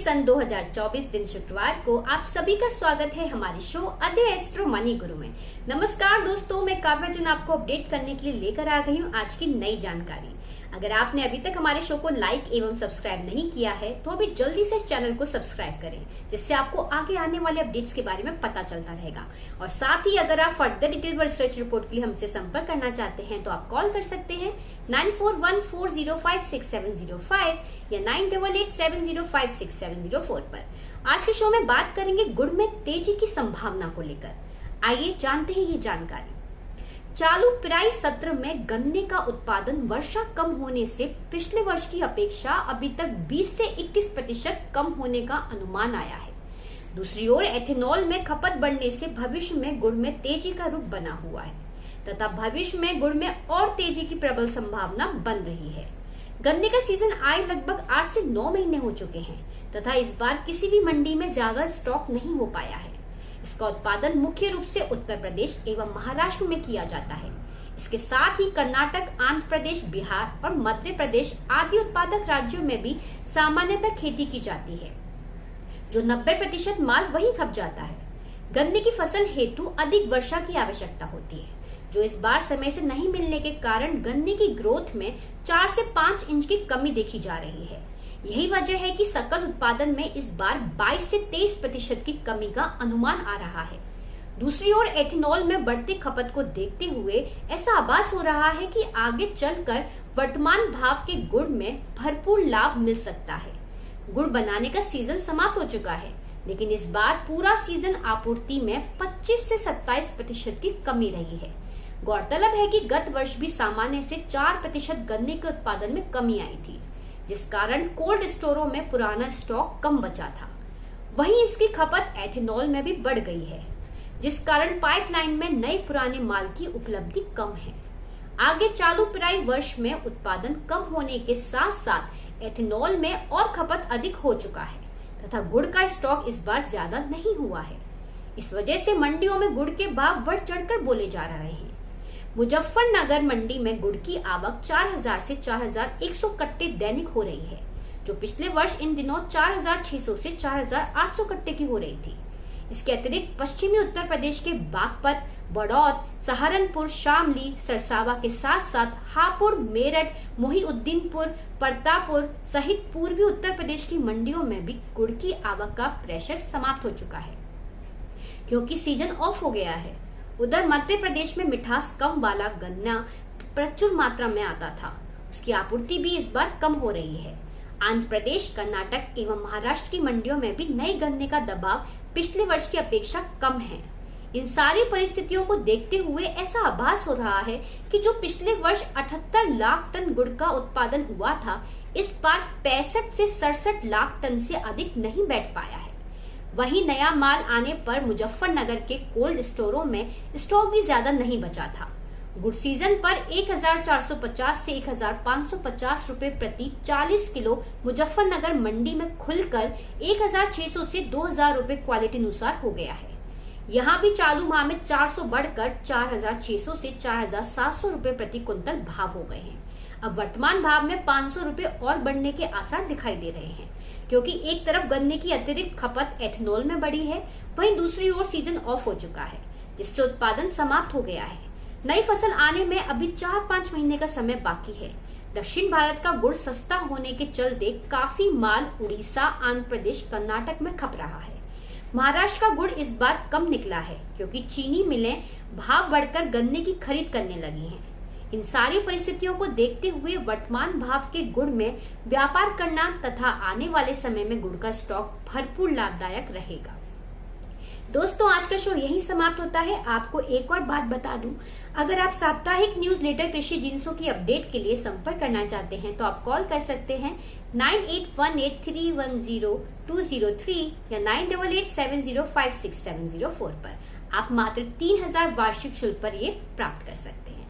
सन 2024 दिन शुक्रवार को आप सभी का स्वागत है हमारे शो अजय एस्ट्रो मनी गुरु में। नमस्कार दोस्तों, मैं काव्या जन आपको अपडेट करने के लिए लेकर आ गई हूँ आज की नई जानकारी। अगर आपने अभी तक हमारे शो को लाइक एवं सब्सक्राइब नहीं किया है तो अभी जल्दी से इस चैनल को सब्सक्राइब करें, जिससे आपको आगे आने वाले अपडेट्स के बारे में पता चलता रहेगा। और साथ ही अगर आप फर्दर डिटेल व रिसर्च रिपोर्ट के लिए हमसे संपर्क करना चाहते हैं तो आप कॉल कर सकते हैं 9414056705 या 9887056704 पर। आज के शो में बात करेंगे गुड़ में तेजी की संभावना को लेकर। आइए जानते हैं ये जानकारी। चालू पेराई सत्र में गन्ने का उत्पादन वर्षा कम होने से पिछले वर्ष की अपेक्षा अभी तक 20 से 21% कम होने का अनुमान आया है। दूसरी ओर एथेनॉल में खपत बढ़ने से भविष्य में गुड़ में तेजी का रुख बना हुआ है तथा भविष्य में गुड़ में और तेजी की प्रबल संभावना बन रही है। गन्ने का सीजन आए लगभग 8 से 9 महीने हो चुके हैं तथा इस बार किसी भी मंडी में ज्यादा स्टॉक नहीं हो पाया है। इसका उत्पादन मुख्य रूप से उत्तर प्रदेश एवं महाराष्ट्र में किया जाता है। इसके साथ ही कर्नाटक, आंध्र प्रदेश, बिहार और मध्य प्रदेश आदि उत्पादक राज्यों में भी सामान्यतः खेती की जाती है, जो 90% माल वहीं खप जाता है। गन्ने की फसल हेतु अधिक वर्षा की आवश्यकता होती है, जो इस बार समय से नहीं मिलने के कारण गन्ने की ग्रोथ में 4 से 5 इंच की कमी देखी जा रही है। यही वजह है कि सकल उत्पादन में इस बार 22 से 23% की कमी का अनुमान आ रहा है। दूसरी ओर एथेनॉल में बढ़ती खपत को देखते हुए ऐसा आभास हो रहा है कि आगे चलकर वर्तमान भाव के गुड़ में भरपूर लाभ मिल सकता है। गुड़ बनाने का सीजन समाप्त हो चुका है, लेकिन इस बार पूरा सीजन आपूर्ति में 25 से 27% की कमी रही है। गौरतलब है कि गत वर्ष भी सामान्य से 4% गन्ने के उत्पादन में कमी आई थी, जिस कारण कोल्ड स्टोरों में पुराना स्टॉक कम बचा था। वहीं इसकी खपत एथेनॉल में भी बढ़ गई है, जिस कारण पाइपलाइन में नए पुराने माल की उपलब्धि कम है। आगे चालू पेराई वर्ष में उत्पादन कम होने के साथ साथ एथेनॉल में और खपत अधिक हो चुका है तथा गुड़ का स्टॉक इस बार ज्यादा नहीं हुआ है। इस वजह से मंडियों में गुड़ के भाव बढ़ चढ़कर बोले जा रहे हैं। मुजफ्फरनगर मंडी में गुड़ की आवक 4000 से 4100 कट्टे दैनिक हो रही है, जो पिछले वर्ष इन दिनों 4600 से 4800 कट्टे की हो रही थी। इसके अतिरिक्त पश्चिमी उत्तर प्रदेश के बागपत, बड़ौद, सहारनपुर, शामली, सरसावा के साथ साथ हापुड़, मेरठ, मोहिउद्दीनपुर, प्रतापपुर सहित पूर्वी उत्तर प्रदेश की मंडियों में भी गुड़ की आवक का प्रेशर समाप्त हो चुका है, क्योंकि सीजन ऑफ हो गया है। उधर मध्य प्रदेश में मिठास कम वाला गन्ना प्रचुर मात्रा में आता था, उसकी आपूर्ति भी इस बार कम हो रही है। आंध्र प्रदेश, कर्नाटक एवं महाराष्ट्र की मंडियों में भी नए गन्ने का दबाव पिछले वर्ष की अपेक्षा कम है। इन सारी परिस्थितियों को देखते हुए ऐसा आभास हो रहा है कि जो पिछले वर्ष 78 लाख टन गुड़ का उत्पादन हुआ था, इस बार 65 से 67 लाख टन से अधिक नहीं बैठ पाया है। वहीं नया माल आने पर मुजफ्फरनगर के कोल्ड स्टोरों में स्टॉक भी ज्यादा नहीं बचा था। गुड़ सीजन पर 1450 से 1550 रुपए प्रति 40 किलो मुजफ्फरनगर मंडी में खुलकर 1600 से 2000 रुपए क्वालिटी अनुसार हो गया है। यहाँ भी चालू माह में 400 बढ़कर 4600 से 4700 रुपए प्रति क्विंटल भाव हो गए हैं। अब वर्तमान भाव में 500 रुपए और बढ़ने के आसार दिखाई दे रहे हैं, क्योंकि एक तरफ गन्ने की अतिरिक्त खपत एथेनॉल में बढ़ी है, वहीं दूसरी ओर सीजन ऑफ हो चुका है, जिससे उत्पादन समाप्त हो गया है। नई फसल आने में अभी 4-5 महीने का समय बाकी है। दक्षिण भारत का गुड़ सस्ता होने के चलते काफी माल उड़ीसा, आंध्र प्रदेश, कर्नाटक में खप रहा है। महाराष्ट्र का गुड़ इस बार कम निकला है, क्योंकि चीनी मिलें भाव बढ़कर गन्ने की खरीद करने लगी हैं। इन सारी परिस्थितियों को देखते हुए वर्तमान भाव के गुड़ में व्यापार करना तथा आने वाले समय में गुड़ का स्टॉक भरपूर लाभदायक रहेगा। दोस्तों, आज का शो यहीं समाप्त होता है। आपको एक और बात बता दूं, अगर आप साप्ताहिक न्यूज लेटर कृषि जिंसों की अपडेट के लिए संपर्क करना चाहते हैं तो आप कॉल कर सकते हैं 9818310203 या 9887056704 पर। आप मात्र 3000 वार्षिक शुल्क पर ये प्राप्त कर सकते हैं।